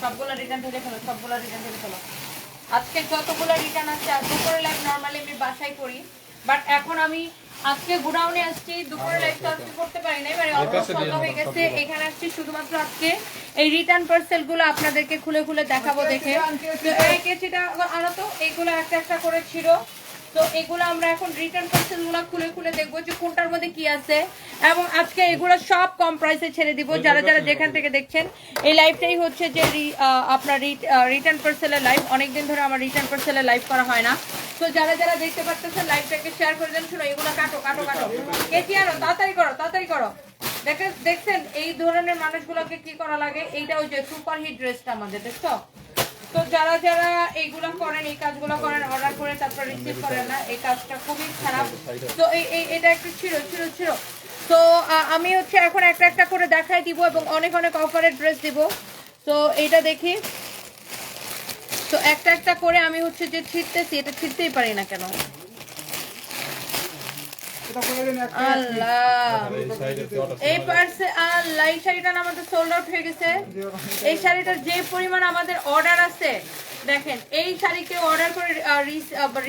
সবগুলো রিটার্ন ঢেলে ফেলো, সবগুলো রিটার্ন ঢেলে ফেলো। আজকে যতগুলো রিটার্ন আছে, আর দুপুরে লাইভ নর্মালি আমি বাসায় করি, বাট এখন আমি আজকে গোডাউনে আসছি, দুপুরে লাইভ তো আজকে করতে পারি না, এবারে অলমোস্ট সন্ধ্যা হয়ে গেছে। এখানে আসছি শুধুমাত্র আজকে এই রিটার্ন পার্সেলগুলো আপনাদেরকে খুলে খুলে দেখাবো। দেখে এই কেচিটা আনো তো, এইগুলো একটা একটা করে ছিল। তো এগুলো আমরা এখন রিটার্ন পার্সেলগুলো খুলে খুলে দেখবো যে কোনটার মধ্যে কি আছে, এবং আজকে এগুলো সব কম প্রাইসে ছেড়ে দিব। যারা যারা যেখান থেকে দেখছেন, এই লাইভটাই হচ্ছে যে আপনার রিটার্ন পার্সেলের লাইভ। অনেকদিন ধরে আমার রিটার্ন পার্সেলের লাইভ করা হয় না। তো যারা যারা দেখতে পাচ্ছেন লাইভটাকে শেয়ার করে দেন। শুনো, এগুলো কাটো কাটো কাটো, কেজি আনো, তাড়াতাড়ি করো তাড়াতাড়ি করো। দেখছেন এই ধরনের মানুষগুলোকে কি করা লাগে, এইটা ওই যে সুপার হিট ড্রেসটা আমাদের, দেখছো? তো যারা যারা এইগুলো করেন, এই কাজগুলো করেন, অর্ডার করে তারপর রিসিভ করেন না, এই কাজটা খুবই খারাপ। তো এটা একটু ছিল ছিল ছিল। তো আমি হচ্ছে এখন একটা একটা করে দেখাই দিব এবং অনেক অনেক অফারের ড্রেস দিব। তো এইটা দেখি। তো একটা একটা করে আমি হচ্ছে যে ছিটতেছি, এটা ছিটতেই পারি না কেন, আল্লাহ। এই পার্সে আল্লাহ, এই শাড়িটা আমাদের সোল্ড আউট হয়ে গেছে। এই শাড়িটার যে পরিমাণ আমাদের অর্ডার আছে, দেখেন এই শাড়িকে অর্ডার করে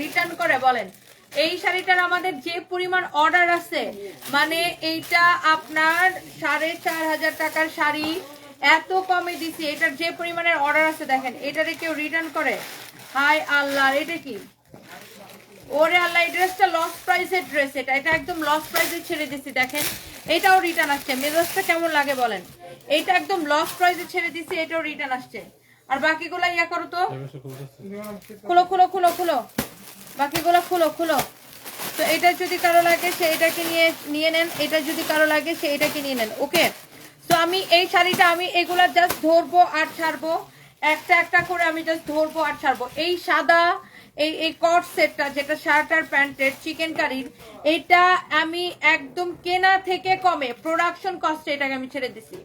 রিটার্ন করে বলেন, এই শাড়িটার আমাদের যে পরিমাণ অর্ডার আছে, মানে এইটা আপনার 4500 টাকার শাড়ি এত কমে দিছি। এটার যে পরিমাণের অর্ডার আছে দেখেন, এটারে কেউ রিটার্ন করে? হাই আল্লাহ, এটা কি? ওরে আল্লাহ, এই ড্রেসটা লস প্রাইসের ড্রেস। এটা একদম লস প্রাইসে ছেড়ে দিছি। দেখেন এটাও রিটার্ন আসছে। মেজাজটা কেমন লাগে বলেন? এইটা একদম লস প্রাইসে ছেড়ে দিছি, এটাও রিটার্ন আসছে। আর বাকিগুলো ইয়া করো তো, খুলো খুলো খুলো খুলো, বাকিগুলো খুলো খুলো। তো এটা যদি কারো লাগে সে এটাকে নিয়ে নেন, এটা যদি কারো লাগে সে এটাকে নিয়ে নেন। ওকে, তো আমি এই শাড়িটা আমি এগুলা জাস্ট ধরবো আর ছাড়বো, একটা একটা করে আমি জাস্ট ধরবো আর ছাড়বো। এই সাদা এই কট সেটটা, যেটা শার্ট আর প্যান্টের চিকেন কারির, এটা আমি একদম কেনা থেকে কমে প্রোডাকশন কস্টে এটাকে আমি ছেড়ে দিছি।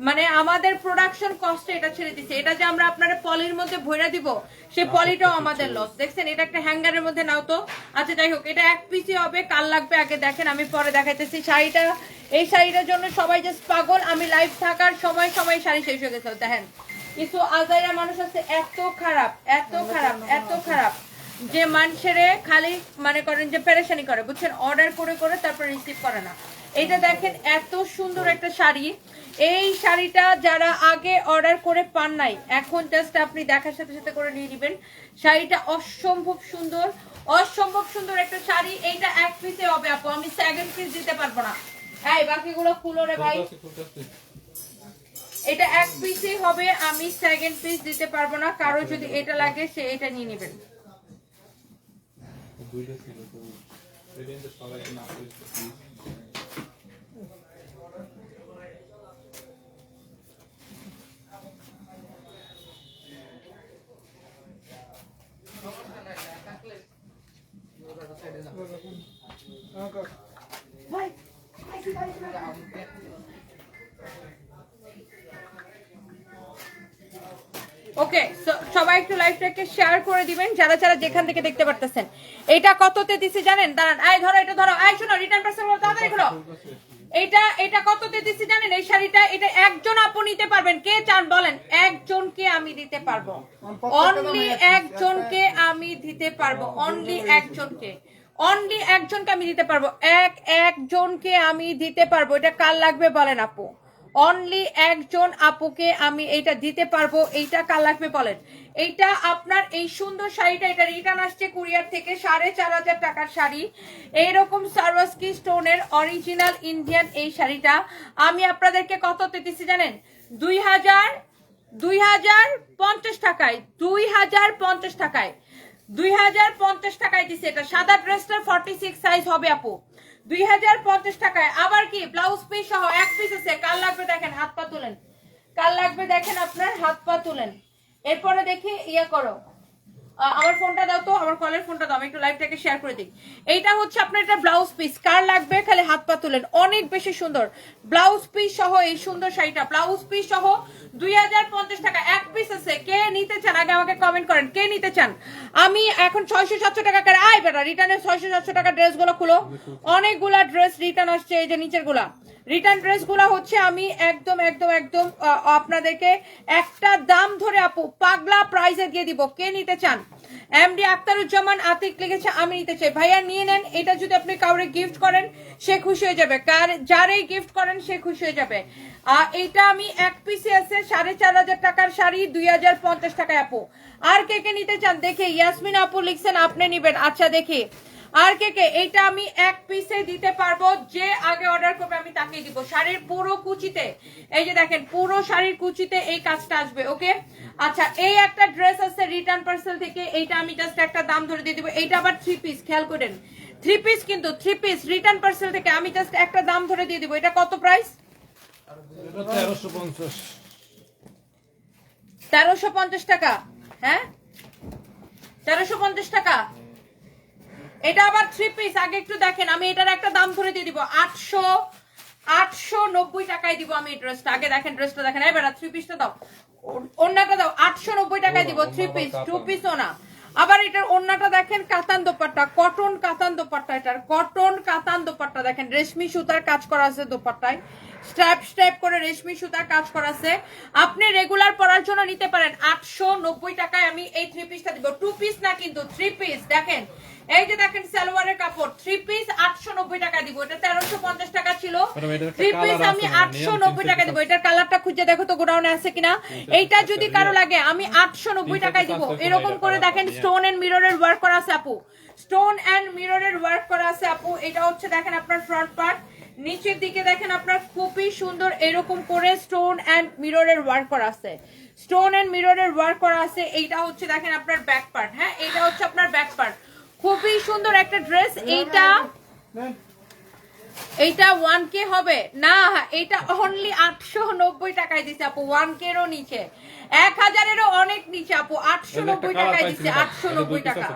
মানে আমাদের প্রোডাকশন কস্টে এটা ছেড়ে দিছি। এটা যে আমরা আপনার পলির মধ্যে ভরে দিব, সেই পলিটাও আমাদের লস। দেখছেন এটা একটা হ্যাঙ্গারের মধ্যে নাও তো। আচ্ছা যাই হোক, এটা এক পিসই হবে, কাল লাগবে আগে দেখেন, আমি পরে দেখাইতেছি। শাড়িটা, এই শাড়িটার জন্য সবাই জাস্ট পাগল। আমি লাইভ থাকার সময় সময় শাড়ি শেষ হয়ে গেছে। দেখেন কিছু আজাইরা মানুষ আছে, এত খারাপ এত খারাপ এত খারাপ, যে মানুষেরে খালি মনে করেন যে পেরেশানি করে, বুঝছেন? অর্ডার করে করে তারপর রিসিভ করে না। এটা দেখেন এত সুন্দর একটা শাড়ি। এই শাড়িটা যারা আগে অর্ডার করে পান নাই, এখন জাস্ট আপনি দেখার সাথে সাথে করে নিয়ে নেবেন। শাড়িটা অসম্ভব সুন্দর, অসম্ভব সুন্দর একটা শাড়ি। এইটা এক পিসে হবে আপু, আমি সেকেন্ড পিস দিতে পারবো না। এই বাকিগুলো খুলো রে ভাই, এটা এক পিসই হবে, আমি সেকেন্ড পিস দিতে পারবো না। কারো যদি এটা লাগে সে এটা নিয়ে নেবেন। ওকে, সবাই একটু লাইভটাকে শেয়ার করে দিবেন যারা যারা যেখান থেকে দেখতে পারতেছেন। এটা কততে দিছি জানেন? দাঁড়ান, আয় ধরো, এটা ধরো, আয় শোনো, রিটার্ন পার্সেল তাড়াতাড়ি করো। এটা কততে দিছি জানেন? এই শাড়িটা এটা একজন আপু নিতে পারবেন। কে চান বলেন? একজনকে আমি দিতে পারবো, অনলি একজনকে আমি দিতে পারবো, অনলি একজনকে, অনলি একজনকে আমি দিতে পারবো, একজনকে আমি দিতে পারবো। এটা কার লাগবে বলেন আপু? অনলি একজন আপুকে আমি এইটা দিতে পারবো। এইটা কার লাগবে বলেন? এইটা আপনার এই সুন্দর শাড়িটা, এটা রিটার্ন আসছে কুরিয়ার থেকে, 4500 টাকার শাড়ি। এইরকম সারওয়াস্কি স্টোনের অরিজিনাল ইন্ডিয়ান এই শাড়িটা আমি আপনাদেরকে কততে দিচ্ছি জানেন? 2050 টাকায়, 2050 টাকায়, 2050 টাকায় দিচ্ছে। এটা সাদা ড্রেসটার 46 সাইজ হবে আপু, 2050 টাকায়। আবার কি ব্লাউজ পিস সহ এক পিস আছে। কার লাগবে দেখেন, হাত পা তুলেন, কার লাগবে দেখেন, আপনার হাত পা তুলেন। এরপরে দেখি ইয়া করো, আমার ফোনটা দাও তো, আমার কলের ফোনটা দাও, আমি একটু লাইভটাকে শেয়ার করে দিই। এইটা হচ্ছে আপনার একটা ব্লাউজ পিস, কার লাগবে খালি হাত পা তুলেন। অনেক বেশি সুন্দর ব্লাউজ পিস সহ এই সুন্দর শাড়িটা, ব্লাউজ পিস সহ 2050 টাকা এক পিস আছে। কে নিতে চান আগে আমাকে কমেন্ট করেন, কে নিতে চান? আমি এখন 600-700 টাকা করে, আয় বেটা রিটার্নের 600-700 টাকা ড্রেসগুলো খুলো। অনেকগুলা ড্রেস রিটার্ন আসছে, এই যে নিচের গুলা রিটার্ন ড্রেসগুলো হচ্ছে আমি একদম একদম একদম আপনাদেরকে একটা দাম ধরে আপু পাগলা প্রাইসে দিয়ে দিব। কে নিতে চান? এমডি আক্তারুজ্জামান আতিক লিখেছে আমি নিতে চাই। ভাইয়া নিয়ে নেন, এটা যদি আপনি কাউরে গিফট করেন সে খুশি হয়ে যাবে, যারাই গিফট করেন সে খুশি হয়ে যাবে। এইটা আমি এক পিসে আছে 4500 টাকার শাড়ি 2050 টাকায় আপু। আর কে কে নিতে চান দেখি? ইয়াসমিন আপু লিখছেন আপনি নিবেন, আচ্ছা দেখি আর কে কে। এইটা আমি এক পিসে দিতে পারবো, যে আগে অর্ডার করবে আমি তাকেই দিব। শাড়ির পুরো কুচিতে এই যে দেখেন পুরো শাড়ির কুচিতে এই কাজটা আসবে। ওকে আচ্ছা, এই একটা ড্রেস আছে রিটার্ন পার্সেল থেকে, এইটা আমি জাস্ট একটা দাম ধরে দিয়ে দিব। এইটা আবার 3 পিস, খেয়াল করেন 3 পিস, কিন্তু 3 পিস রিটার্ন পার্সেল থেকে আমি জাস্ট একটা দাম ধরে দিয়ে দিব। এটা কত প্রাইস? 1350 টাকা। হ্যাঁ 1350 টাকা। এটা আবার 3 পিস, আগে একটু দেখেন, আমি এটার একটা দাম ধরে দিয়ে দিব 890 টাকায় দিব আমি এই ড্রেসটা। আগে দেখেন ড্রেসটা দেখেন, এই বেটা 3 পিসটা দাও, ওন্নাটা দাও, 890 টাকায় দিব 3 পিস, 2 পিসও না। আবার এটার ওন্নাটা দেখেন, কাতান দোপাট্টা, কটন কাতান দোপাট্টা, এটার কটন কাতান দোপাট্টা দেখেন, রেশমি সুতার কাজ করা আছে দোপাট্টায়, স্ট্র্যাপ স্ট্র্যাপ করে রেশমি সুতার কাজ করা আছে। আপনি রেগুলার পরার জন্য নিতে পারেন 890 টাকায় আমি এই 3 পিসটা দিব। 2 পিস না কিন্তু 3 পিস। দেখেন এই যে দেখেন সালোয়ারের কাপড়, 3 পিস 890 টাকা দিব। এটা 1350 টাকা ছিল, 3 পিস আমি 890 টাকা দিব। এটার কালারটা খুঁজে দেখো তো গোডাউনে আছে কিনা। এইটা যদি কারো লাগে আমি 890 টাকায় দিব। এরকম করে দেখেন স্টোন এন্ড মিররের ওয়ার্ক করা আছে আপু, স্টোন এন্ড মিররের ওয়ার্ক করা আছে আপু। এটা হচ্ছে দেখেন আপনার ফ্রন্ট পার্ট, নিচের দিকে দেখেন আপনার খুবই সুন্দর এরকম করে স্টোন এন্ড মিররের ওয়ার্ক করা আছে, স্টোন এন্ড মিররের ওয়ার্ক করা আছে। এইটা হচ্ছে দেখেন আপনার ব্যাক পার্ট। হ্যাঁ এইটা হচ্ছে আপনার ব্যাক পার্ট, খুবই সুন্দর একটা ড্রেস। এইটা 1K হবে না, এটা অনলি 890 টাকায় দিছে আপু। 1K এরও নিচে, 1000-এরও অনেক নিচে আপু। 890 টাকায় দিছে, 890 টাকা,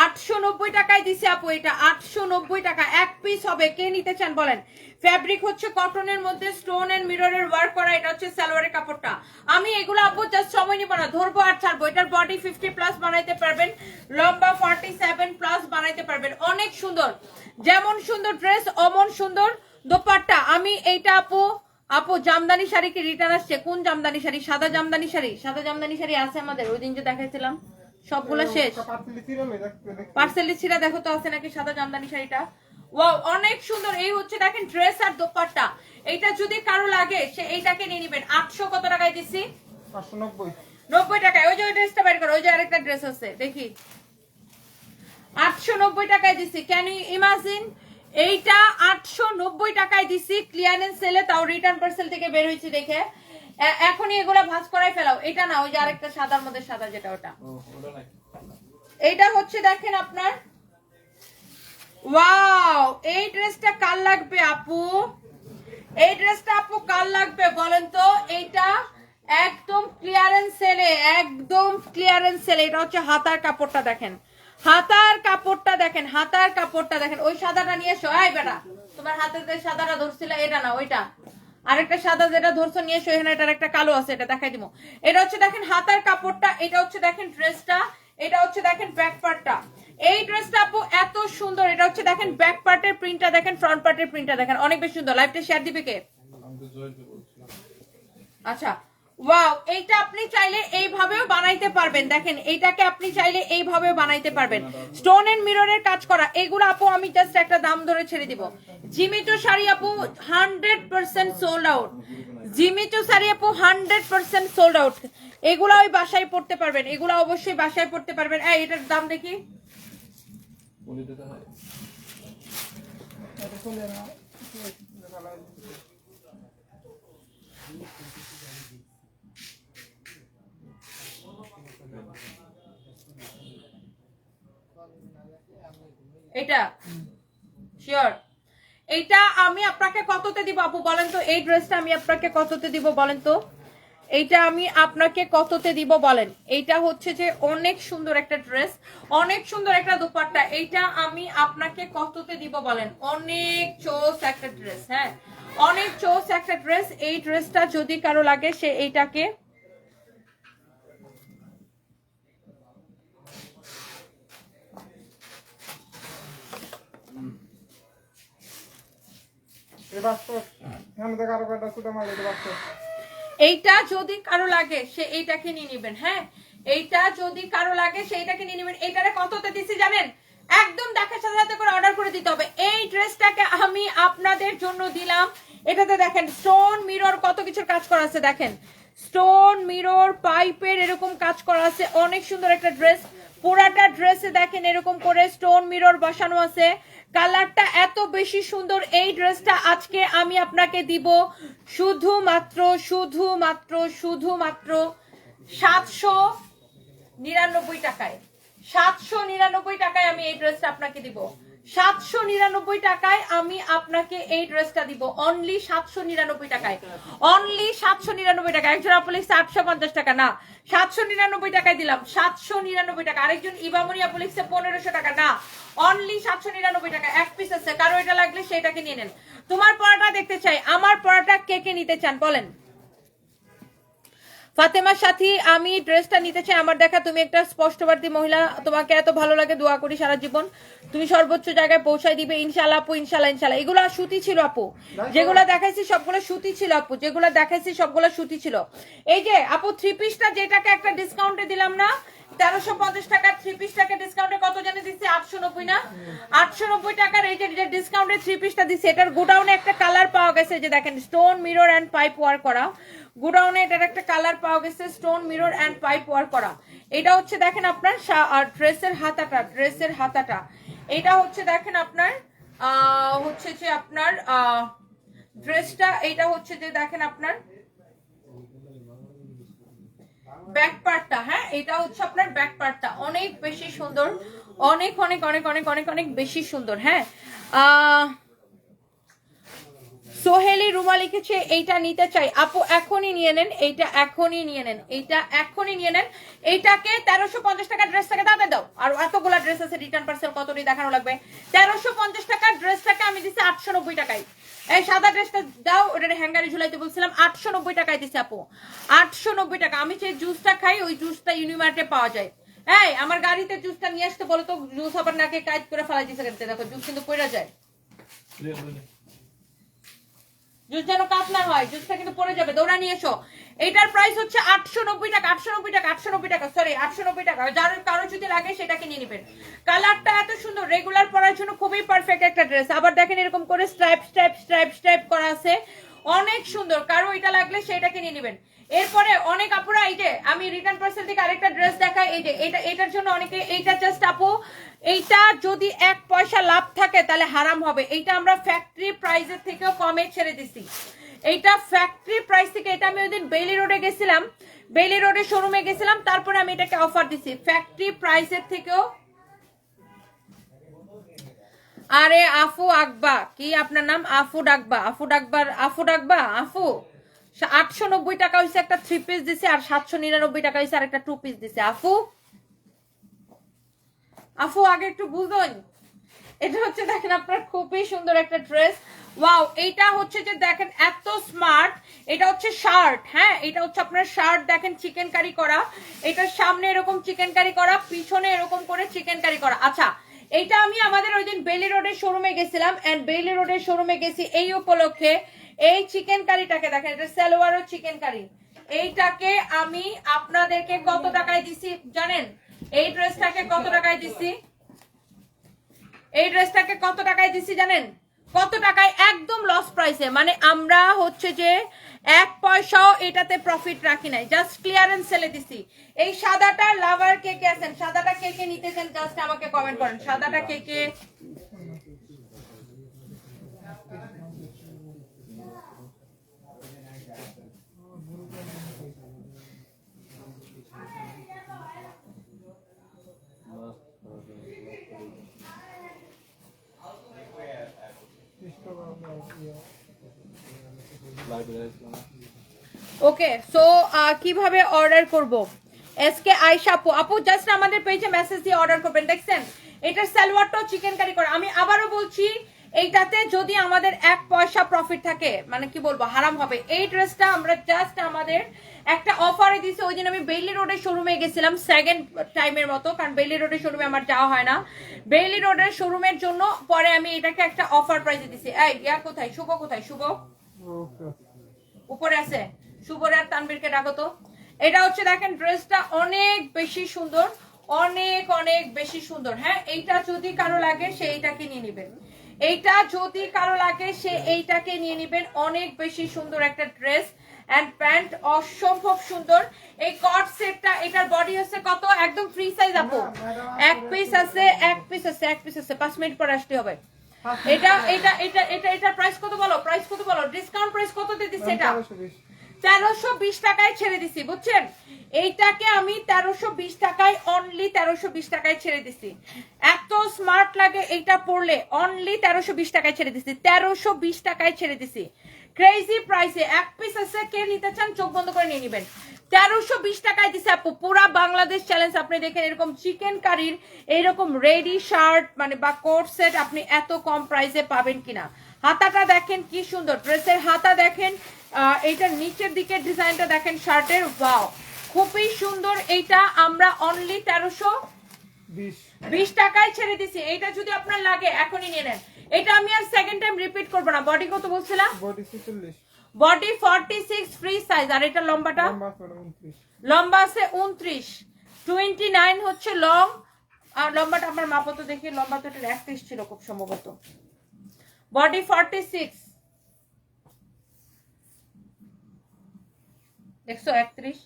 890 টাকায় দিছে আপু। এটা 890 টাকা, এক পিস হবে। কে নিতে চান বলেন? ফ্যাব্রিক হচ্ছে কটনের মধ্যে স্টোন এন্ড মিররের ওয়ার্ক করা। এটা হচ্ছে সালোয়ারের কাপড়টা। আমি এগুলো আপু জাস্ট সময় নিব না, ধরবো আর ছাড়বো। এটার বডি 50 প্লাস বানাইতে পারবেন, লম্বা 47 প্লাস বানাইতে পারবেন। অনেক সুন্দর, যেমন সুন্দর ড্রেস অমন সুন্দর দোপাট্টা। আমি এইটা আপু জামদানি শাড়ি কি রিটার্ন আসছে? কোন জামদানি শাড়ি? সাদা জামদানি শাড়ি, সাদা জামদানি শাড়ি আছে আমাদের, ওই দিন যে দেখাইছিলাম সবগুলো শেষ। পার্সেলি ছিড়া দেখো তো আছে নাকি সাদা জামদানি শাড়িটা। ওয়াও অনেক সুন্দর। এই হচ্ছে দেখেন ড্রেস আর দোপাট্টা। এইটা যদি কারো লাগে সে এইটাকে নিয়ে নেবেন। 800 কত টাকায় দিছি? 590 টাকায়। ওই যে ওই ড্রেসটা বের করো, ওই যে আরেকটা ড্রেস আছে দেখি, 890 টাকায় দিছি। Can you imagine? এইটা 890 টাকায় দিছি ক্লিয়ারেন্স সেলে, তাও রিটার্ন পার্সেল থেকে বের হয়েছে দেখে। এখনই এগুলা ভাঁজ করাই ফেলাও। এটা না, ওই যে আরেকটা সাদার মধ্যে সাদা যেটা, ওটা। এইটা হচ্ছে দেখেন আপনার, ওয়াও এই ড্রেসটা কার লাগবে আপু? এই ড্রেসটা আপু কার লাগবে বলেন তো? এইটা একদম ক্লিয়ারেন্স সেলে, একদম ক্লিয়ারেন্স সেলে। এটা হচ্ছে হাতার কাপড়টা দেখেন, হাতার কাপড়টা দেখেন, হাতার কাপড়টা দেখেন। ওই সাদাটা নিয়ে এসো। এই বেটা তোমার হাতে যে সাদাটা ধরছিল এটা না, ওইটা আরেকটা সাদা যেটা ধরছো নিয়ে এসো। এখানে এটার একটা কালো আছে, এটা দেখাই দিব। এটা হচ্ছে দেখেন হাতার কাপড়টা, এটা হচ্ছে দেখেন ড্রেসটা, এটা হচ্ছে দেখেন ব্যাক পার্টটা। এই ড্রেসটা আপু এত সুন্দর। এটা হচ্ছে দেখেন ব্যাক পার্টের প্রিন্টটা দেখেন, ফ্রন্ট পার্টের প্রিন্টটা দেখেন, অনেক বেশি সুন্দর। লাইভটা শেয়ার দিবে কে? আচ্ছা ওয়াও, এইটা আপনি চাইলে এইভাবেও বানাইতে পারবেন। দেখেন এইটাকে আপনি চাইলে এইভাবেও বানাইতে পারবেন, স্টোন এন্ড মিররের কাজ করা। এগুলো আপু আমি জাস্ট একটা দাম ধরে ছেড়ে দিব। জিমিচু শাড়ি আপু 100% সোল্ড আউট। জিমিচু শাড়ি আপু 100% সোল্ড আউট। এগুলা ওই বাসায় পড়তে পারবেন, এগুলা অবশ্যই বাসায় পড়তে পারবেন। এই এটার দাম দেখি, এটা শিওর। এইটা আমি আপনাকে কততে দিব আপু বলেন তো? এই ড্রেসটা আমি আপনাকে কততে দিব বলেন তো? এইটা আমি আপনাকে কততে দিব বলেন? এইটা হচ্ছে যে অনেক সুন্দর একটা ড্রেস, অনেক সুন্দর একটা দোপাট্টা। এইটা আমি আপনাকে কততে দিব বলেন? অনেক চোস একটা ড্রেস, হ্যাঁ অনেক চোস একটা ড্রেস। এই ড্রেসটা যদি কারো লাগে সে এইটাকে এইটা যদি কারো লাগে সে এইটাকে নিয়ে নেবেন। হ্যাঁ, এইটা যদি কারো লাগে সেইটাকে নিয়ে নেবেন। এইটারে কততে দিছি জানেন? একদম দেখার সাথে সাথে করে অর্ডার করে দিতে হবে। এই ড্রেসটাকে আমি আপনাদের জন্য দিলাম। এটাতে দেখেন স্টোন মিরর কত কিছুর কাজ করা আছে, দেখেন স্টোন মিরর পাইপের এরকম কাজ করা আছে, অনেক সুন্দর একটা ড্রেস। পুরাটা ড্রেসে দেখেন এরকম করে স্টোন মিরর বসানো আছে, কালারটা এত বেশি সুন্দর। এই ড্রেসটা আজকে আমি আপনাকে দিব শুধুমাত্র শুধুমাত্র শুধুমাত্র 799 টাকায়। 799 টাকায় আমি এই ড্রেসটা আপনাকে দিব। 799 টাকায় আমি আপনাকে এই ড্রেসটা দিব, অনলি 799 টাকায়, অনলি 799 টাকা। একজন আপু লিখছে 850 টাকা, না 799 টাকায় দিলাম, 799 টাকা। আরেকজন ইবামনি আপু লিখছে 1500 টাকা, না অনলি 799 টাকা। এক পিস আছে, কারো এটা লাগলে সেটাকে নিয়ে নেন। তোমার পরাটা দেখতে চাই, আমার পরাটা কে কে নিতে চান বলেন? ফাতেমার সাথী, আমি ড্রেসটা নিতে চাই, আমার দেখা তুমি একটা স্পষ্টবাদী মহিলা, তোমাকে এত ভালো লাগে, দোয়া করি সারা জীবন তুমি সর্বোচ্চ জায়গায় পৌঁছায় দিবে ইনশাআল্লাহ আপু, ইনশাআল্লাহ ইনশাআল্লাহ। এগুলো সুতি ছিল আপু, যেগুলো দেখাইছি সবগুলো সুতি ছিল আপু, যেগুলো দেখাইছি সবগুলো সুতি ছিল। এই যে আপু থ্রি পিসটা যেটাকে একটা ডিসকাউন্টে দিলাম না 1350 টাকার থ্রি পিসটাকে ডিসকাউন্টে কত জানে দিচ্ছে? 890 না, 890 টাকার এই যে ডিসকাউন্টে থ্রি পিসটা দিচ্ছে। এটার গোডাউনে একটা কালার পাওয়া গেছে, যে দেখেন stone mirror and pipe work করা, গোডাউনে এটার একটা কালার পাওয়া গেছে stone mirror and pipe work করা। এটা হচ্ছে দেখেন আপনার ড্রেসের হাতাটা, ড্রেসের হাতাটা এটা হচ্ছে দেখেন আপনার হচ্ছে যে আপনার ড্রেসটা, এটা হচ্ছে যে দেখেন আপনার ব্যাক পার্টটা। হ্যাঁ, এটা হচ্ছে আপনার ব্যাক পার্টটা, অনেক বেশি সুন্দর, অনেক অনেক অনেক অনেক অনেক অনেক বেশি সুন্দর। হ্যাঁ, সোহেলি রুমা লিখেছে এইটা নিতে চাই আপু, এখনই নিয়ে নেন, এইটা এখনই নিয়ে নেন, এইটা এখনই নিয়ে নেন। এইটাকে 1350 টাকা ড্রেসটাকে দাদা দাও, আর এতগুলা ড্রেস আছে, রিটার্ন পার্সেল কতটি দেখানো লাগবে। 1350 টাকার ড্রেসটাকে আমি দিচ্ছি 890 টাকায়। এই সাদা ড্রেসটা দাও, ওটা হ্যাঙ্গারে ঝুলাইতে বলছিলাম, 890 টাকায় দিচ্ছে আপু, 890 টাকা। আমি যে জুসটা খাই ওই জুসটা ইউনিমার্টে পাওয়া যায়। এই আমার গাড়িতে জুসটা নিয়ে আসতে বলো তো, জুস আবার নাকে কাইট করে ফেলাই দিচ্ছে, দেখো জুস কিন্তু পড়ে যায়, জুস যেন কাতলা হয়, জুসটা কিন্তু পড়ে যাবে, দৌড়া নিয়ে এসো। এটার প্রাইস হচ্ছে 890 টাকা, 890 টাকা, 890 টাকা, সরি 890 টাকা। যার কারো যদি লাগে সেটাকে নিয়ে নেবেন। কালারটা এত সুন্দর, রেগুলার পরার জন্য খুবই পারফেক্ট একটা ড্রেস। আবার দেখেন এরকম করে স্ট্রাইপ স্ট্রাইপ স্ট্রাইপ স্ট্রাইপ করা আছে, অনেক সুন্দর। কারো এটা লাগলে সেটাকে নিয়ে নেবেন। এরপরে অনেক আপুরা, এই যে আমি রিটার্ন পার্সেল থেকে আরেকটা ড্রেস দেখাই, এই যে এটার জন্য অনেকে, এইটা জাস্ট আপু এইটা যদি 1 পয়সা লাভ থাকে তাহলে হারাম হবে। এইটা আমরা ফ্যাক্টরি প্রাইসের থেকেও কমে ছেড়ে দিছি, এইটা ফ্যাক্টরি প্রাইস থেকে। এটা আমি ওইদিন বেইলি রোডে গেছিলাম, বেইলি রোডে শোরুমে গেছিলাম, তারপরে আমি এটাকে অফার দিছি ফ্যাক্টরি প্রাইসের থেকেও। আরে আফু আকবা, কি আপনার নাম? আফু ডাকবা, আফু ডাকবার, আফু ডাকবা, আফু। 890 টাকা হয়েছে একটা থ্রি পিস দিছে, আর 799 টাকা হয়েছে আর একটা টু পিস দিছে। আফু আফু আগে একটু বুঝুন। এটা হচ্ছে দেখেন আপনার খুবই সুন্দর একটা ড্রেস, ওয়াও। এইটা হচ্ছে যে দেখেন এত স্মার্ট, এটা হচ্ছে শার্ট। হ্যাঁ, এটা হচ্ছে আপনার শার্ট, দেখেন চিকেন কারি করা, এটার সামনে এরকম চিকেন কারি করা, পিছনে এরকম করে চিকেন কারি করা। আচ্ছা, এইটা আমি আমাদের ওই দিন বেইলি রোডের শোরুমে গেছিলাম, এন্ড বেইলি রোডের শোরুমে গেছি এই উপলক্ষে। এই চিকেন কারিটাকে দেখেন, এটা সালোয়ারও চিকেন কারি, এইটাকে আমি আপনাদেরকে কত টাকায় দিছি জানেন? এই ড্রেসটাকে কত টাকায় দিছি? এই ড্রেসটাকে কত টাকায় দিছি জানেন? কত টাকায়? একদম লস প্রাইসে। মানে আমরা হচ্ছে যে 1 পয়সাও এটাতে প্রফিট রাখি নাই, জাস্ট ক্লিয়ারেন্স সেলে দিছি। এই সাদাটা লাভার কে কে আছেন? সাদাটা কে কে নিতেছেন জাস্ট আমাকে কমেন্ট করেন, সাদাটা কে কে। ওকে, সো কিভাবে অর্ডার করব? এসকে আয়শা আপু, আপু জাস্ট আমাদের পেজে মেসেজ দিয়ে অর্ডার করবেন। দেখছেন এটার সালোয়ারটাও চিকেন কারি করা। আমি আবারও বলছি, এইটাতে যদি আমাদের 1 পয়সা প্রফিট থাকে মানে কি বলবো হারাম হবে। এই ড্রেসটা আমরা জাস্ট আমাদের একটা অফারে দিছি। ওই দিন আমি বেইলি রোডের শোরুমে গেছিলাম সেকেন্ড টাইমের মতো, কারণ বেইলি রোডের শোরুমে আমার যাওয়া হয় না। বেইলি রোডের শোরুমের জন্য পরে আমি এটাকে একটা অফার প্রাইসে দিছি। এই ইয়া কোথায়, শুভ কোথায়? শুভ উপরে আছে, শুভর আর তানবীরকে ডাকো তো। এটা হচ্ছে দেখেন ড্রেসটা অনেক বেশি সুন্দর, অনেক অনেক বেশি সুন্দর। হ্যাঁ, এইটা যদি কারো লাগে সে এইটাকে নিয়ে নেবেন, এইটা যদি কারো লাগে সে এইটাকে নিয়ে নেবেন। অনেক বেশি সুন্দর একটা ড্রেস এন্ড প্যান্ট, অসম্ভব সুন্দর। এই কট সেটটা, এটার বডি হচ্ছে কত, একদম ফ্রি সাইজ আপু। এক পিস আছে, এক পিস আছে, এক পিস আছে, 5 মিনিট পরে আসতে হবে। এটা এটা এটা এটা এটা প্রাইস কত বলো, প্রাইস কত বলো, ডিসকাউন্ট প্রাইস কত দিয়ে দিচ্ছে এটা? 1320 টাকায় ছেড়ে দিছি, বুঝছেন? এইটাকে আমি 1320 টাকায়, অনলি 1320 টাকায় ছেড়ে দিছি। এত স্মার্ট লাগে এইটা পরলে, অনলি 1320 টাকায় ছেড়ে দিছি, 1320 টাকায় ছেড়ে দিছি। ক্রেজি প্রাইসে এক পিস আছে, কে নিতে চান চোখ বন্ধ করে নিয়ে নেবেন। 1320 টাকায় দিছে আপু, পুরা বাংলাদেশ চ্যালেঞ্জ। আপনি দেখেন এরকম চিকেন কারির এইরকম রেডি শার্ট মানে বা কোট সেট আপনি এত কম প্রাইসে পাবেন কিনা। হাতাটা দেখেন কি সুন্দর, ড্রেসের হাতা দেখেন, এইটার নিচের দিকের ডিজাইনটা দেখেন শার্টের, ওয়াও খুবই সুন্দর। এইটা আমরা অনলি 1320 টাকায় ছেড়ে দিছি। এইটা যদি আপনার লাগে এখনই নিয়ে নেন। এটা আমি আর সেকেন্ড টাইম রিপিট করবো না। বডি কত বলছিলাম? Body 46, body 46 free size. আর এটা লম্বাটা, লম্বা আছে 29, 29 হচ্ছে লং। আর লম্বাটা আমার মাপো তো দেখি, লম্বা তো এটা 31 ছিল খুব সম্ভবত। বডি 46, 131,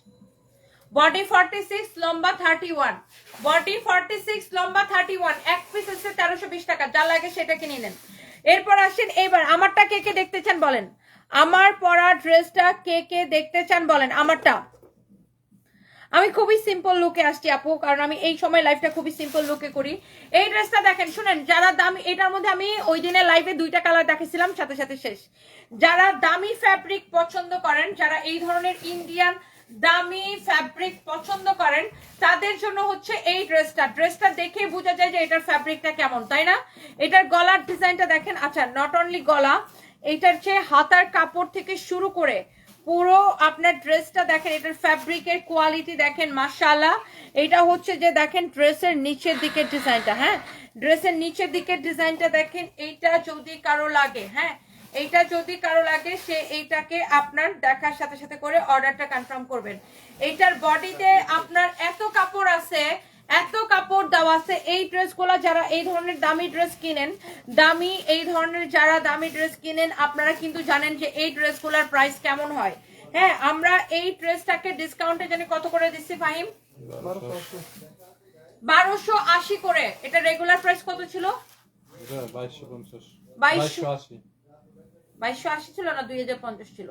বডি 46, লম্বা 31, বডি 46, লম্বা 31। এক পিস আছে 1320 টাকা, যা লাগে সেটা কিনে নেন। এরপর আসেন, এবার আমারটা কে কে দেখতে চান বলেন, আমার পরা ড্রেসটা কে কে দেখতে চান বলেন আমারটা। আমি খুবই সিম্পল লুকে আসছি আপু, কারণ আমি এই সময় লাইফটা খুবই সিম্পল লুকে করি। এই ড্রেসটা দেখেন, শুনেন, যারা দামি, এটার মধ্যে আমি ওই দিনের লাইভে 2টা কালার দেখেছিলাম, সাথে সাথে শেষ। যারা দামি ফ্যাব্রিক পছন্দ করেন, যারা এই ধরনের ইন্ডিয়ান দামি ফ্যাব্রিক পছন্দ করেন, তাদের জন্য হচ্ছে এই ড্রেসটা। ড্রেসটা দেখে বোঝা যায় যে এটার ফ্যাব্রিকটা কেমন, তাই না? এটার গলার ডিজাইনটা দেখেন। আচ্ছা, নট অনলি গলা, এটার যে হাতার কাপড় থেকে শুরু করে পুরো আপনার ড্রেসটা দেখেন, এটার ফ্যাব্রিকের কোয়ালিটি দেখেন, মাশাআল্লাহ। এটা হচ্ছে যে দেখেন ড্রেসের নিচের দিকের ডিজাইনটা, হ্যাঁ ড্রেসের নিচের দিকের ডিজাইনটা দেখেন। এইটা যদি কারো লাগে, হ্যাঁ এইটা যদি কারো লাগে সে এইটাকে আপনার দেখার সাথে সাথে করে অর্ডারটা কনফার্ম করবেন। এইটার বডিতে আপনার এত কাপড় আছে, এত কাপড় দেওয়া আছে। এই ড্রেসগুলো যারা এই ধরনের দামি ড্রেস কিনেন, দামি এই ধরনের যারা দামি ড্রেস কিনেন, আপনারা কিন্তু জানেন যে এই ড্রেসগুলোর প্রাইস কেমন হয়। হ্যাঁ, আমরা এই ড্রেসটাকে ডিসকাউন্টে জানি কত করে দিচ্ছি ফাহিম? 1280 করে। এটা রেগুলার প্রাইস কত ছিল? 2280 ছিল না 2050 ছিল?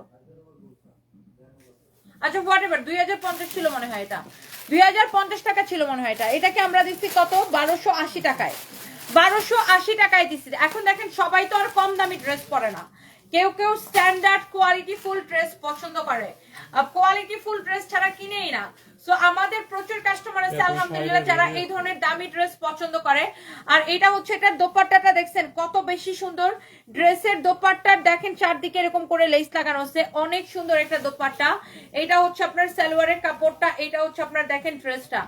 আচ্ছা হোয়াটএভার, 2050 ছিল মনে হয়, এটা 2050 টাকা ছিল মনে হয়। এটাকে আমরা দিচ্ছি কত? 1280 টাকায়। 1280 টাকায় দিচ্ছি। এখন দেখেন, সবাই তো আর কম দামি ড্রেস পরে না, কেউ কেউ স্ট্যান্ডার্ড কোয়ালিটি ফুল ড্রেস পছন্দ করে, কোয়ালিটি ফুল ড্রেস ছাড়া কিনেই না। সো আমাদের প্রচুর কাস্টমার আছে আলহামদুলিল্লাহ যারা এই ধরনের দামি ড্রেস পছন্দ করে। আর এটা হচ্ছে, এটার দোপাট্টাটা দেখছেন কত বেশি সুন্দর। ড্রেসের দোপাট্টার দেখেন চারদিকে এরকম করে লেস লাগানো আছে, অনেক সুন্দর একটা দোপাট্টা। এটা হচ্ছে আপনার সালোয়ারের কাপড়টা, এটা হচ্ছে আপনার দেখেন ড্রেসটা।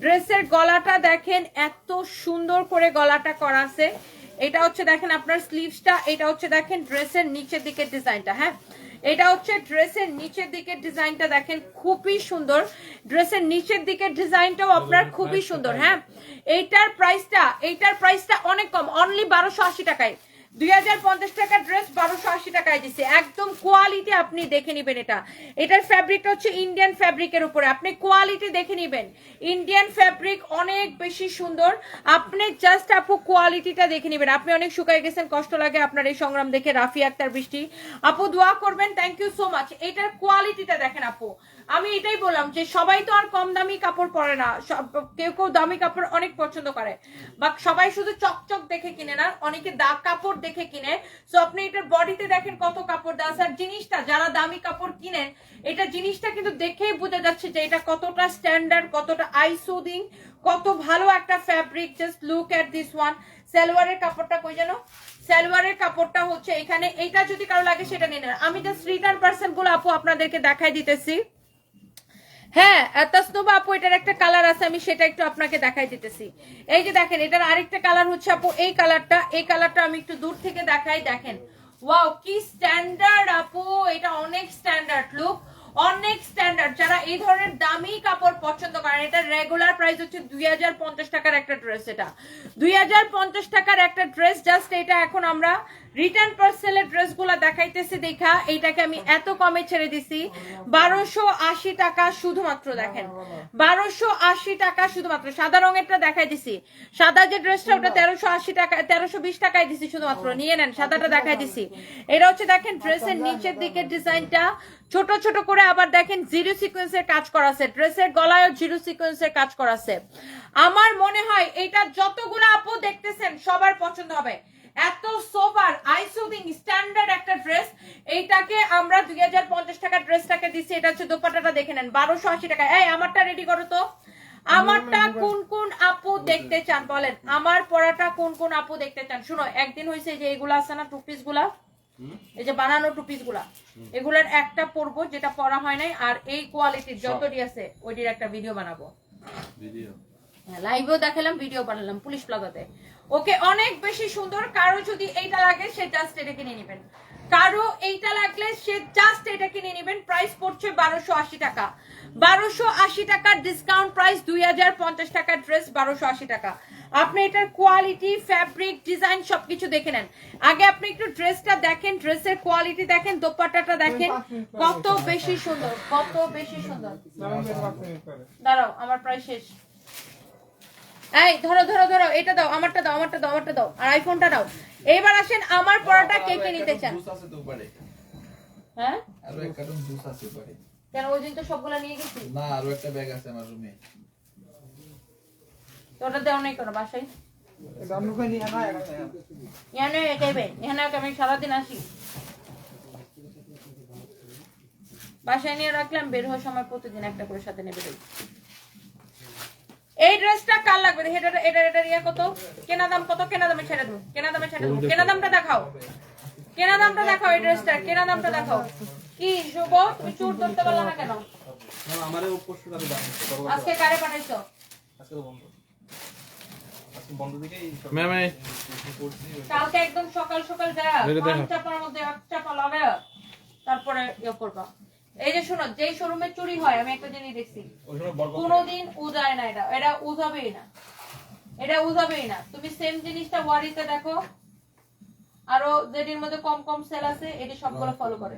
ড্রেসের গলাটা দেখেন এত সুন্দর করে গলাটা করা আছে। এটা হচ্ছে দেখেন আপনার স্লিভসটা, এটা হচ্ছে দেখেন ড্রেসের নিচের দিকের ডিজাইনটা। হ্যাঁ, এটা হচ্ছে ড্রেসের নিচের দিকের ডিজাইনটা দেখেন, খুবই সুন্দর। ড্রেসের নিচের দিকের ডিজাইনটাও আপনার খুবই সুন্দর। হ্যাঁ, এইটার প্রাইসটা অনেক কম, অনলি 1280 টাকায়। 2050 টাকার ড্রেস 1280 টাকায় দিচ্ছে, একদম কোয়ালিটি আপনি দেখে নিবেন। এটার ফ্যাব্রিকটা হচ্ছে ইন্ডিয়ান ফ্যাব্রিকের উপরে, আপনি কোয়ালিটি দেখে নিবেন। ইন্ডিয়ান ফ্যাব্রিক অনেক বেশি সুন্দর, আপনি জাস্ট আপু কোয়ালিটিটা দেখে নিবেন। আপনি অনেক শুকায় গেছেন, কষ্ট লাগে আপনার এই সংগ্রাম দেখে। রাফি আক্তার বৃষ্টি আপু দোয়া করবেন, থ্যাংক ইউ সো মাচ। এটার কোয়ালিটিটা দেখেন আপু, আমি এটাই বললাম যে সবাই তো আর কম দামি কাপড় পরে না, কেউ কেউ দামি কাপড় অনেক পছন্দ করে, বা সবাই শুধু চকচক দেখে কিনে না, অনেকে দাগ কাপড় দেখে কিনে। সো আপনি এটার বডিতে দেখেন কত কাপড় দেওয়া আছে। আর জিনিসটা যারা দামি কাপড় কিনেন, এটা জিনিসটা কিন্তু দেখেই বোঝা যাচ্ছে যে এটা কতটা স্ট্যান্ডার্ড, কতটা আই সুদিং, কত ভালো একটা fabric. Just look at this one. সালোয়ারের কাপড়টা কই যেন, সালোয়ারের কাপড়টা হচ্ছে এখানে, এইটা যদি কারো লাগে সেটা নিয়ে নেন। আমি জাস্ট রিটার্ন পার্সেন্ট গুলো আপু আপনাদেরকে দেখাই দিতেছি। হ্যাঁ তাসনুবা আপু এটার একটা কালার আছে, আমি সেটা একটু আপনাকে দেখাই দিতেছি। এই যে দেখেন এটার আরেকটা কালার হচ্ছে আপু এই কালারটা আমি একটু দূর থেকে দেখাই। দেখেন ওয়াও কি স্ট্যান্ডার্ড আপু, এটা অনেক স্ট্যান্ডার্ড লুক, অনেক স্ট্যান্ডার্ড। যারা এই ধরনের দামি কাপড় পছন্দ করেন, এটা রেগুলার প্রাইস হচ্ছে 2050 টাকার একটা ড্রেস। এটা 2050 টাকার একটা ড্রেস। জাস্ট এটা এখন আমরা রিটার্ন পার্সেলের ড্রেসগুলো দেখাইতেছি দেখা এইটাকে আমি এত কমে ছেড়ে দিছি 1280 টাকা শুধুমাত্র। দেখেন 1280 টাকা শুধুমাত্র। সাদা রঙেরটা দেখাই দিছি, সাদা যে ড্রেসটা ওটা 1380 টাকা 1320 টাকায় দিছি শুধুমাত্র, নিয়ে নেন। সাদাটা দেখাই দিছি। এটা হচ্ছে দেখেন ড্রেসের নিচের দিকের ডিজাইনটা ছোট ছোট করে, আবার দেখেন জিরো সিকোয়েন্সের কাজ করা আছে, ড্রেসের গলায়ও জিরো সিকোয়েন্সের কাজ করা আছে। আমার মনে হয় এটা যতগুলো আপু দেখতেছেন সবার পছন্দ হবে। এত সোভার আইসুদিং স্ট্যান্ডার্ড একটা ড্রেস, এইটাকে আমরা 2050 টাকার ড্রেসটাকে দিছি। এটা হচ্ছে দোপাট্টাটা দেখে নেন 1280 টাকা। এই আমারটা রেডি করো তো, আমারটা কোন কোন আপু দেখতে চান বলেন, আমার পরাটা কোন কোন আপু দেখতে চান। শুনো একদিন হয়েছে যে এগুলা আছে না টু পিস গুলা, এই যে বানানো টু পিস গুলা, এগুলার একটা পরবো যেটা পরা হয় নাই, আর এই কোয়ালিটির যতটি আছে ওইটির একটা ভিডিও বানাবো। ভিডিও লাইভেও দেখালাম, ভিডিও বানালাম পুলিশ প্লাজাতে। ওকে অনেক বেশি সুন্দর। কারো যদি এইটা লাগে সে জাস্ট এটা কিনে নেবেন, কারো এইটা লাগলে সে জাস্ট এটা কিনে নেবেন। প্রাইস পড়ছে 1280 টাকা, 1280 টাকার ডিসকাউন্ট প্রাইস। 2050 টাকার ড্রেস 1280 টাকা। আপনি এটার কোয়ালিটি, ফ্যাব্রিক, ডিজাইন সবকিছু দেখে নেন। আগে আপনি একটু ড্রেসটা দেখেন, ড্রেসের কোয়ালিটি দেখেন, দোপাট্টাটা দেখেন কত বেশি সুন্দর, কত বেশি সুন্দর। দাঁড়াও আমার প্রায় শেষ। এই ধরো ধরো ধরো, এটা দাও, আমারটা দাও, আমারটা দাও, আমারটা দাও, আর আইফোনটা দাও। এবার আসেন আমার পড়াটা কে কে নিতে চান। হ্যাঁ আরো এক কার্টন জুস আছে পারে। কেন ওই দিন তো সবগুলা নিয়ে গেছি না, আরো একটা ব্যাগ আছে আমার রুমে। তো ওটা দাও নাই কোনো বাসায়, এটা আমি কই নিয়ে না এখানে ইয়ানে এটাইবে এখানে আমি সারাদিন আসি, বাসায় নিয়ে রাখলাম, বের হওয়ার সময় প্রতিদিন একটা করে সাথে নেবে। এই ড্রেসটা কার লাগবে দেখি, এটা রিয়া কত, কেনা দাম কত, কেনা দামে ছেড়ে দেবো, কেনা দামে ছেড়ে দেবো। কেনা দামটা দেখাও, কেনা দামটা দেখাও, এই ড্রেসটার কেনা দামটা দেখাও। কি শুভ তুমি চুর ধরতে পারলা না কেন? আমারে পরশু রাতে দাম আজকে কারে পাঠাইছো? আজকে তো বন্ধ, আজকে বন্ধ দিকেই ম্যাম এই কালকে একদম সকাল সকাল যা চাপার মধ্যে চাপা লাগা, তারপরে ইয়ে করবা। এই যে শোনো, যেই শোরুমে চুরি হয় আমি একটা জিনিস দেখছি, কোনোদিন উজায় না, এটা উজাবেই না, এটা উজাবেই না। তুমি সেম জিনিসটা ওয়ারিতে দেখো, আরো যেটির মধ্যে কম কম সেল আছে এটি সবগুলো ফলো করে।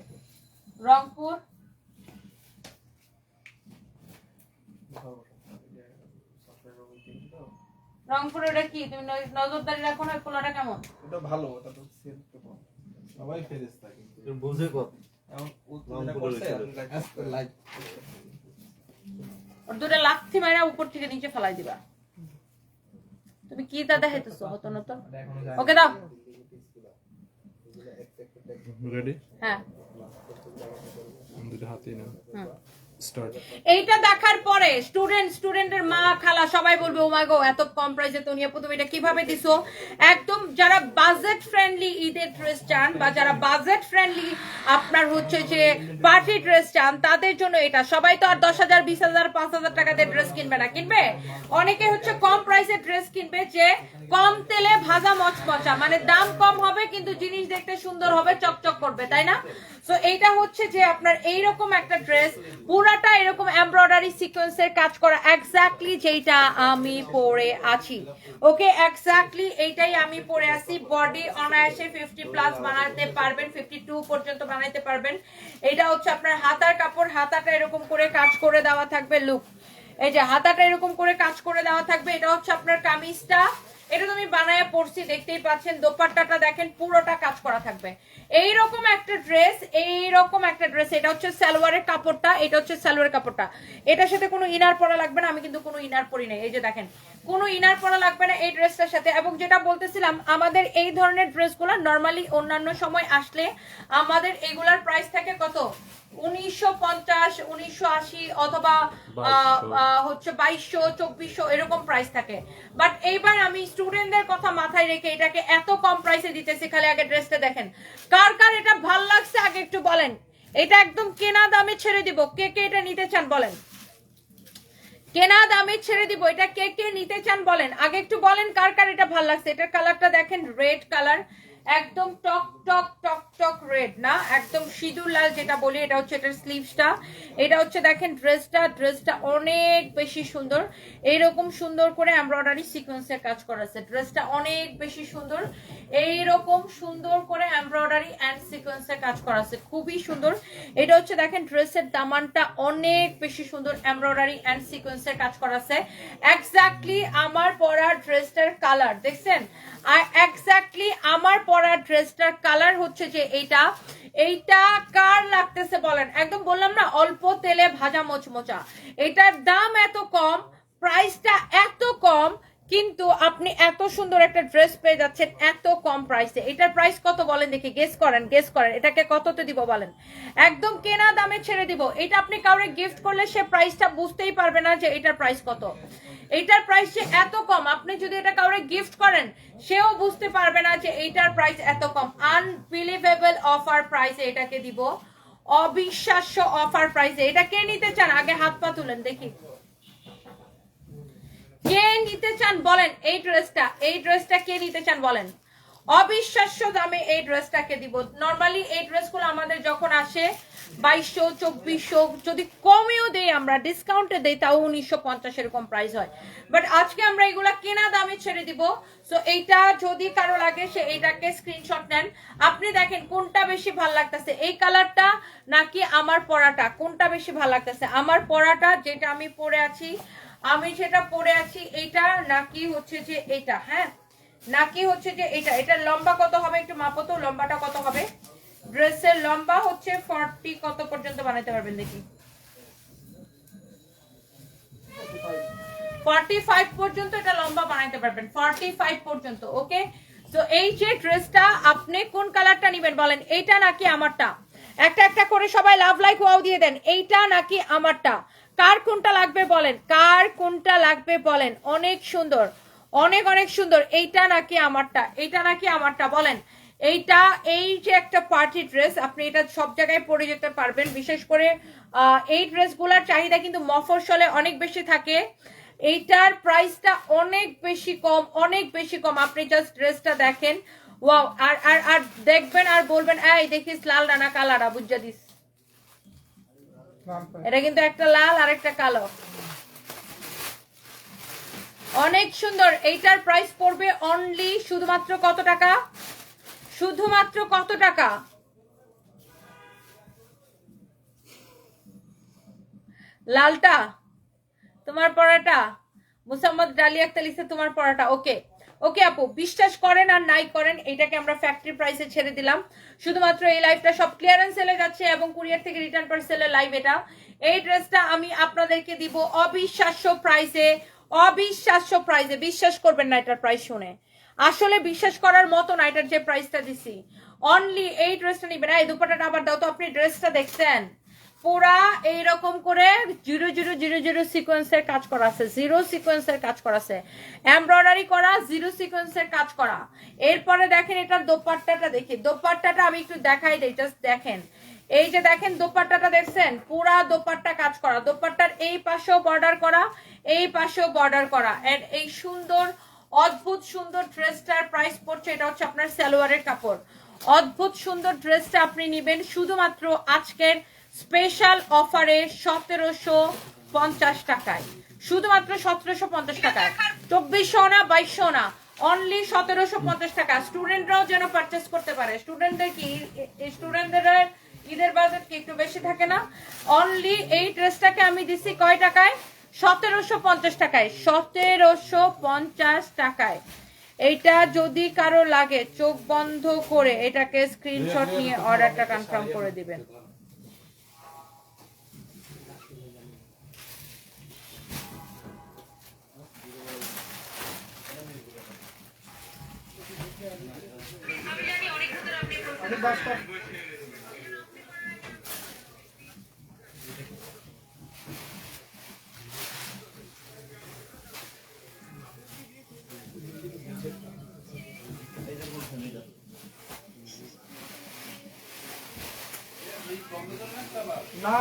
রংপুর রংপুরে এটা কি তুমি নজরদারি রাখো না, কোলাটা কেমন? এটা ভালো, এটা তো সেল তো কম, সবাই ফেরেশতা কিন্তু বুঝে কত দুটা লাথি মারা উপর থেকে নিচে ফেলাই দিবা। তুমি কি দাদা হেতেছো হতো না তো। ওকে দাও রেডি। হ্যাঁ দুটো হাতে না স্টার্ট। এইটা দেখার পরে স্টুডেন্টের মা খালা সবাই বলবে ও মাই গো এত কম প্রাইসে তো নিয়ে তুমি এটা কিভাবে দিছো। একদম যারা বাজেট ফ্রেন্ডলি ঈদের ড্রেস চান, বা যারা বাজেট ফ্রেন্ডলি আপনার হচ্ছে যে পার্টি ড্রেস চান, তাদের জন্য এটা। সবাই তো আর 10,000 20,000 5,000 টাকা দিয়ে ড্রেস কিনবে না, কিনবে অনেকে হচ্ছে কম প্রাইসে ড্রেস কিনবে, যে কম তেলে ভাজা মচমচা, মানে দাম কম হবে কিন্তু জিনিস দেখতে সুন্দর হবে, চকচক করবে, তাই না? সো এইটা হচ্ছে যে আপনার এইরকম একটা ড্রেস, পুরাটা এরকম এমব্রয়ডারি সিকোয়েন্সের কাজ করা, এক্স্যাক্টলি যেটা আমি পরে আছি। ওকে এক্স্যাক্টলি এইটাই আমি পরে আছি। বডি অনায়াসে 50 প্লাস বানাতে পারবেন, 52 পর্যন্ত বানাইতে পারবেন। এটা হচ্ছে আপনার হাতার কাপড়, হাতাটা এরকম করে কাজ করে দেওয়া থাকবে। লুক এই যে হাতাটা এরকম করে কাজ করে দেওয়া থাকবে। এটা হচ্ছে আপনার কামিজটা, এটা তুমি বানায় পড়ছি দেখতেই পাচ্ছেন। দোপাট্টাটা দেখেন পুরোটা কাজ করা থাকবে। এইরকম একটা ড্রেস, এইরকম একটা ড্রেস। এটা হচ্ছে সালোয়ারের কাপড়টা, এটা হচ্ছে সালোয়ারের কাপড়টা। এটার সাথে কোনো ইনার পরা লাগবে না, আমি কিন্তু কোনো ইনার পরি নাই। এই যে দেখেন কোনো ইনার পরা লাগবে না এই ড্রেসটার সাথে। এবং যেটা বলতেছিলাম, আমাদের এই ধরনের ড্রেসগুলো নর্মালি অন্যান্য সময় আসলে আমাদের এগুলার প্রাইস থাকে কত, 1950, 1980 অথবা হচ্ছে 2200, 2400 এরকম প্রাইস থাকে। বাট এইবার আমি স্টুডেন্টদের কথা মাথায় রেখে এটাকে এত কম প্রাইসে দিতেছি। খালি আগে ড্রেসটা দেখেন, কার কার এটা ভাল লাগছে আগে একটু বলেন। এটা একদম কেনা দামে ছেড়ে দিব, কে কে এটা নিতে চান বলেন। কেনা দামে ছেড়ে দিব, এটা কে কে নিতে চান বলেন, আগে একটু বলেন কার কার এটা ভালো লাগছে। এটার কালারটা দেখেন, রেড কালার, একদম টক টক টক টক রেড না, একদম সিঁদুর লাল যেটা বলি। এটা হচ্ছে এটার স্লিভসটা, এটা হচ্ছে দেখেন ড্রেসটা অনেক বেশি সুন্দর। এইরকম সুন্দর করে এমব্রয়ডারি সিকোয়েন্সের কাজ করা আছে। ড্রেসটা অনেক বেশি সুন্দর, এইরকম সুন্দর করে এমব্রয়ডারি এন্ড সিকোয়েন্সের কাজ করা আছে, খুবই সুন্দর। এটা হচ্ছে দেখেন ড্রেসের দামানটা অনেক বেশি সুন্দর, এমব্রয়ডারি এন্ড সিকোয়েন্সের কাজ করা আছে। এক্স্যাক্টলি আমার পরা ড্রেসটার কালার দেখছেন, আর এক্স্যাক্টলি আমার পরা ড্রেসটার কালার হচ্ছে যে এইটা কার লাগতেছে বলেন। একদম বললাম না, অল্প তেলে ভাজা মোচমোচা। এটার দাম এত কম, প্রাইসটা এত কম, কিন্তু আপনি এত সুন্দর একটা ড্রেস পেয়ে যাচ্ছেন এত কম প্রাইসে। এটার প্রাইস কত বলেন দেখি, গেস করেন এটাকে কততে দিব বলেন। একদম কেনা দামে ছেড়ে দিব। এটা আপনি কাউরে গিফট করলে সে প্রাইসটা বুঝতেই পারবে না যে এটার প্রাইস কত। এটার প্রাইস যে এত কম, আপনি যদি এটা কাউরে গিফট করেন সেও বুঝতে পারবে না যে এটার প্রাইস এত কম। আনবিলিভেবল অফার প্রাইসে এটাকে দিব, অবিশ্বাস্য অফার প্রাইসে। এটা কে নিতে চান আগে হাত পা তুলেন দেখি, কে নিতে চান বলেন। এই ড্রেসটা কে নিতে চান বলেন। অবিশ্বাস্য দামে এই ড্রেসটাকে দিব। নরমালি এই ড্রেসগুলো আমাদের যখন আসে 2200, 2400, যদি কমেও দেই আমরা, ডিসকাউন্টে দেই, তাও 1950 এরকম প্রাইস হয়। বাট আজকে আমরা এগুলা কেনা দামে ছেড়ে দিব। সো এইটা যদি কারো লাগে সে এইটাকে স্ক্রিনশট নেন। আপনি দেখেন কোনটা বেশি ভালো লাগতেছে, এই কালারটা নাকি আমার পরাটা, কোনটা বেশি ভালো লাগতেছে। আমার পরাটা যেটা আমি পরে আছি, যেটা পরে আছি এইটা, নাকি হচ্ছে যে এইটা, হ্যাঁ, নাকি হচ্ছে যে এইটা। এটার লম্বা কত হবে একটু মাপো তো, লম্বাটা কত হবে। ড্রেসের লম্বা হচ্ছে 40 কত পর্যন্ত বানাইতে পারবেন দেখি, 45 পর্যন্ত এটা লম্বা বানাইতে পারবেন, 45 পর্যন্ত। ওকে, তো এই যে ড্রেসটা আপনি কোন কালারটা নেবেন বলেন, এইটা নাকি আমারটা। একটা একটা করে সবাই লাভ লাইক ওয়াও দিয়ে দেন, এইটা নাকি আমারটা। কার কোনটা লাগবে বলেন, কার কোনটা লাগবে বলেন। অনেক সুন্দর, অনেক অনেক সুন্দর। এইটা নাকি আমারটা, এইটা নাকি আমারটা বলেন। এইটা, এই যে একটা পার্টি ড্রেস, আপনি এটা সব জায়গায় পরে যেতে পারবেন। বিশেষ করে এই ড্রেসগুলোর চাহিদা কিন্তু মফস্বলে অনেক বেশি থাকে। এইটার প্রাইসটা অনেক বেশি কম, অনেক বেশি কম। আপনি জাস্ট ড্রেসটা দেখেন, ওয়াও। আর আর আর দেখবেন আর বলবেন এই দেখিস লাল রানা কালারা বুঝা দিস। এটা কিন্তু একটা লাল আর একটা কালো, অনেক সুন্দর। এইটার প্রাইস পড়বে অনলি শুধুমাত্র কত টাকা, শুধুমাত্র কত টাকা। লালটা তোমার পড়াটা, মুসাম্মদ ডালি আক্তার লিখছে তোমার পড়াটা। ওকে ওকে আপু, বিশ্বাস করেন আর নাই করেন, এটাকে আমরা ফ্যাক্টরি প্রাইসে ছেড়ে দিলাম। শুধুমাত্র এই লাইভটা সব ক্লিয়ারেন্স সেলে যাচ্ছে এবং কুরিয়ার থেকে রিটার্ন পার্সেলের লাইভ এটা। এই ড্রেসটা আমি আপনাদেরকে দিব অবিশ্বাস্য প্রাইসে, অবিশ্বাস্য প্রাইসে। বিশ্বাস করবেন না এটার প্রাইস শুনে, আসলে বিশ্বাস করার মতো না এটার যে প্রাইসটা দিছি। অনলি এই ড্রেসটা নিবেন। এই দুপাট্টাটা আবার দাও তো। আপনি ড্রেসটা দেখছেন পুরা এইরকম করে জিরো জিরো জিরো জিরো সিকোয়েন্সের কাজ করা আছে, জিরো সিকোয়েন্সের কাজ করা আছে, এমব্রয়ডারি করা, জিরো সিকোয়েন্সের কাজ করা। এরপরে দেখেন এটার দোপাট্টাটা দেখি, দোপাট্টাটা আমি একটু দেখাই দেই, জাস্ট দেখেন। এই যে দেখেন দোপাট্টাটা দেখছেন, পুরা দোপাট্টা কাজ করা। দোপাট্টার এই পাশেও বর্ডার করা, এই পাশেও বর্ডার করা। এন্ড এই সুন্দর অদ্ভুত সুন্দর ড্রেসটার প্রাইস পড়ছে, এটা হচ্ছে আপনার সালোয়ারের কাপড়। অদ্ভুত সুন্দর ড্রেসটা আপনি নেবেন শুধুমাত্র আজকের স্পেশাল অফারে 1750 টাকায়, শুধুমাত্র 1750 টাকায়। 2400 না 2200 না, অনলি 1750 টাকা। স্টুডেন্টরাও যেন পারচেস করতে পারে। স্টুডেন্টদের কি, স্টুডেন্টদের ঈদের বাজেট কি একটু বেশি থাকে না। অনলি এই ড্রেসটাকে আমি দিচ্ছি কয় টাকায়, 1750 টাকায়, 1750 টাকায়। এইটা যদি কারো লাগে চোখ বন্ধ করে এটাকে স্ক্রিনশট নিয়ে অর্ডারটা কনফার্ম করে দিবেন। না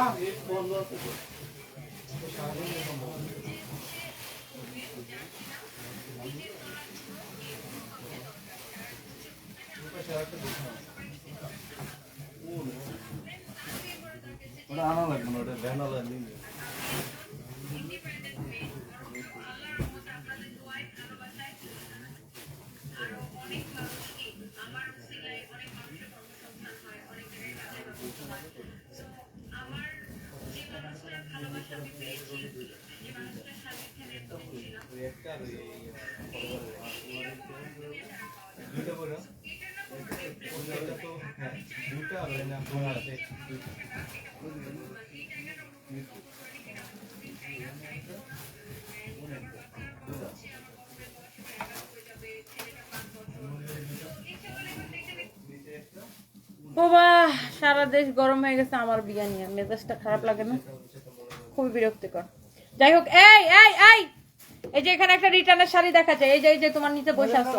ওটা আনা লাগবে না, ওটা ভ্যান আলা নিয়ে বাবা সারা দেশ গরম হয়ে গেছে আমার বিয়া নিয়ে, মেজাজটা খারাপ লাগে না? খুবই বিরক্তিকর। যাই হোক, এই এই এই এই যে এখানে একটা রিটার্নের শাড়ি দেখা যায়, এই যে তোমার নিচে বসে আছো,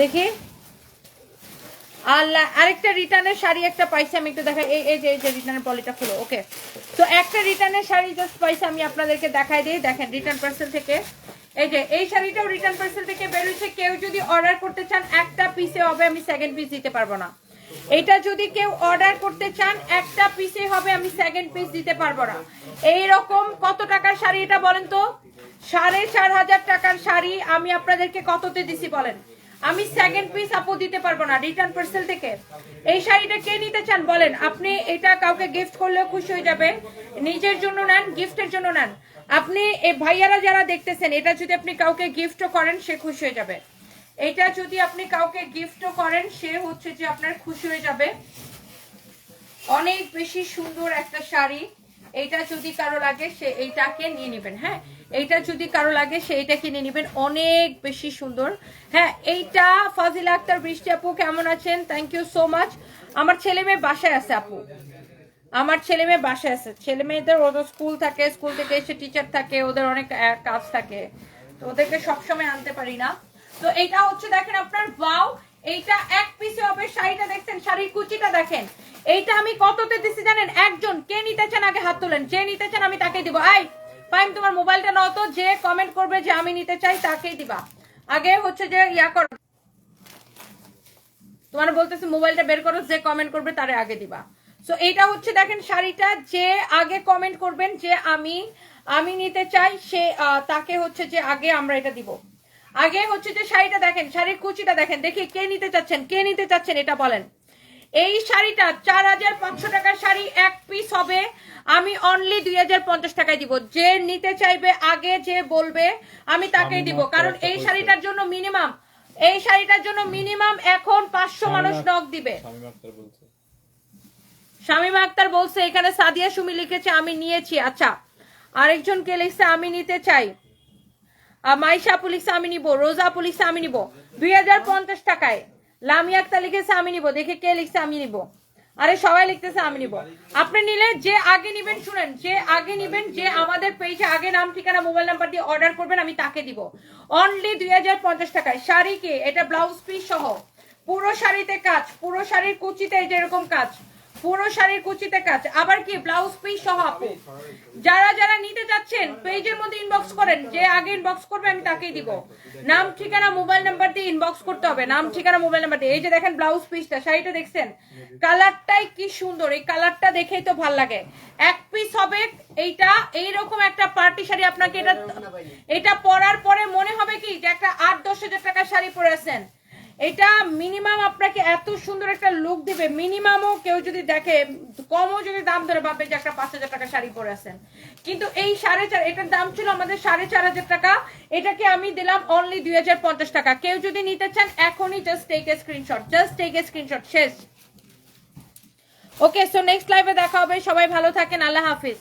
দেখি। আল্লাহ, আরেকটা রিটার্নের শাড়ি একটা পাইছি আমি, একটু দেখাই। এই যে রিটার্নের পলিটা খুলো। ওকে, তো একটা রিটার্নের শাড়ি জাস্ট পাইছি আমি, আপনাদেরকে দেখাই দিই। দেখেন রিটার্ন পার্সেল থেকে এই যে এই শাড়িটাও রিটার্ন পার্সেল থেকে বেরিয়েছে। কেউ যদি অর্ডার করতে চান একটা পিসে হবে, আমি সেকেন্ড পিস দিতে পারবো না। এটা যদি কেউ অর্ডার করতে চান একটা পিসে হবে, আমি সেকেন্ড পিস দিতে পারবো না। এইরকম কত টাকার শাড়ি এটা বলেন তো? 4500 টাকার শাড়ি আমি আপনাদেরকে কততে দিছি বলেন? আমি সেকেন্ড পিস আপু দিতে পারবো না রিটার্ন পার্সেল থেকে। এই শাড়িটা কে নিতে চান বলেন? আপনি এটা কাউকে গিফট করলেও খুশি হয়ে যাবে, নিজের জন্য নেন, গিফটের জন্য নেন। আপনি এই ভাইয়ারা যারা দেখতেছেন, এটা যদি আপনি কাউকে গিফটও করেন সে খুশি হয়ে যাবে। এটা যদি আপনি কাউকে গিফটও করেন সে হচ্ছে যে আপনার খুশি হয়ে যাবে। অনেক বেশি সুন্দর একটা শাড়ি। এইটা যদি কারো লাগে সে এইটাকে নিয়ে নেবেন। হ্যাঁ, এইটা যদি কারো লাগে সে এটা কিনে নেবেন, অনেক বেশি সুন্দর। হ্যাঁ, এইটা ফাজিলা আক্তার বৃষ্টি আপু কেমন আছেন? Thank you so much. আমার ছেলে মেয়ে বাসায় আছে আপু, আমার ছেলে মেয়ে বাসায় আছে। ছেলে মেয়েদের ওদের স্কুল থাকে, স্কুল থেকে এসে টিচার থাকে, ওদের অনেক কাজ থাকে, তো ওদেরকে সবসময় আনতে পারি না। তো এইটা হচ্ছে দেখেন আপনার ওয়াও, এইটা এক পিসে হবে। শাড়িটা দেখছেন, শাড়ির কুচিটা দেখেন। এইটা আমি কততে দিছি জানেন? একজন কে নিতে চান আগে হাত তোলেন, যে নিতে চান আমি তাকেই দিব। আই ফাইম, তোমার মোবাইলটা নাও তো, যে কমেন্ট করবে যে আমি নিতে চাই তাকেই দিবা। আগে হচ্ছে যে ইয়া করো, তোমার বলতেছি মোবাইলটা বের করো, যে কমেন্ট করবে তারে আগে দিবা। সো এইটা হচ্ছে দেখেন শাড়িটা, যে আগে কমেন্ট করবেন যে আমি নিতে চাই সে তাকে হচ্ছে যে আগে আমরা এটা দিব। আগে হচ্ছে যে শাড়িটা দেখেন, শাড়ির কুচিটা দেখেন, দেখি কে নিতে চাচ্ছেন, কে নিতে চাচ্ছেন এটা বলেন। এই শাড়িটা 4500 টাকার শাড়ি, এক পিস হবে, আমি অনলি 2050 টাকায় দিব। যে নিতে চাইবে আগে যে বলবে আমি তাকেই দিব, কারণ এই শাড়িটার জন্য মিনিমাম, এই শাড়িটার জন্য মিনিমাম এখন 500 মানুষ নক দিবে। শামিমা আক্তার বলছে, এখানে সাদিয়া সুমি লিখেছে আমি নিয়েছি। আচ্ছা, আরেকজন কে লিখছে আমি নিতে চাই, মাইশা আপু লিখছে আমি নিব, রোজা আপু লিখছে আমি নিব 2050 টাকায়। লামিয়া আক্তার লিখেছে আমি নিব, দেখে কে লিখছে আমি নিব। আরে সবাই লিখতেছে আমি নিব। আপনি নিলে যে আগে নিবেন, শুনেন, যে আগে নিবেন, যে আমাদের পেজে আগে নাম ঠিকানা মোবাইল নাম্বার দিয়ে অর্ডার করবেন আমি তাকে দিব অনলি 2050 টাকায়। শাড়ি কে এটা ব্লাউজ পিস সহ, পুরো শাড়িতে কাজ, পুরো শাড়ির কুচিতে যেরকম কাজ, পুরো শাড়ির কুচিতে কাজ, আবার কি ব্লাউজ পিস সহ। আপু যারা যারা নিতে যাচ্ছেন পেজের মধ্যে ইনবক্স করেন, যে আগে ইনবক্স করবে আমি তাকেই দিব। নাম ঠিকানা মোবাইল নাম্বার দিয়ে ইনবক্স করতে হবে, নাম ঠিকানা মোবাইল নাম্বার দিয়ে। এই যে দেখেন ব্লাউজ পিসটা, শাড়িটা দেখছেন, কালারটাই কি সুন্দর, এই কালারটা দেখেই তো ভাল লাগে। এক পিস হবে এইটা, এইরকম একটা পার্টি শাড়ি। আপনাকে এটা পরার পরে মনে হবে কি যে একটা 8-10 হাজার টাকার শাড়ি পরে আছেন। এটা মিনিমাম আপনাকে এত সুন্দর একটা লুক দিবে, মিনিমামও কেউ যদি দেখে, কমও যদি দাম ধরে ভাববে যে একটা 5000 টাকা শাড়ি পরে আছেন। কিন্তু এই 4.5, এটার দাম ছিল আমাদের 4500 টাকা, এটাকে আমি দিলাম অনলি 2050 টাকা। কেউ যদি নিতে চান এখনই just take a screenshot, just take a screenshot, শেষ। ওকে, সো নেক্সট লাইভে দেখা হবে, সবাই ভালো থাকেন, আল্লাহ হাফিজ।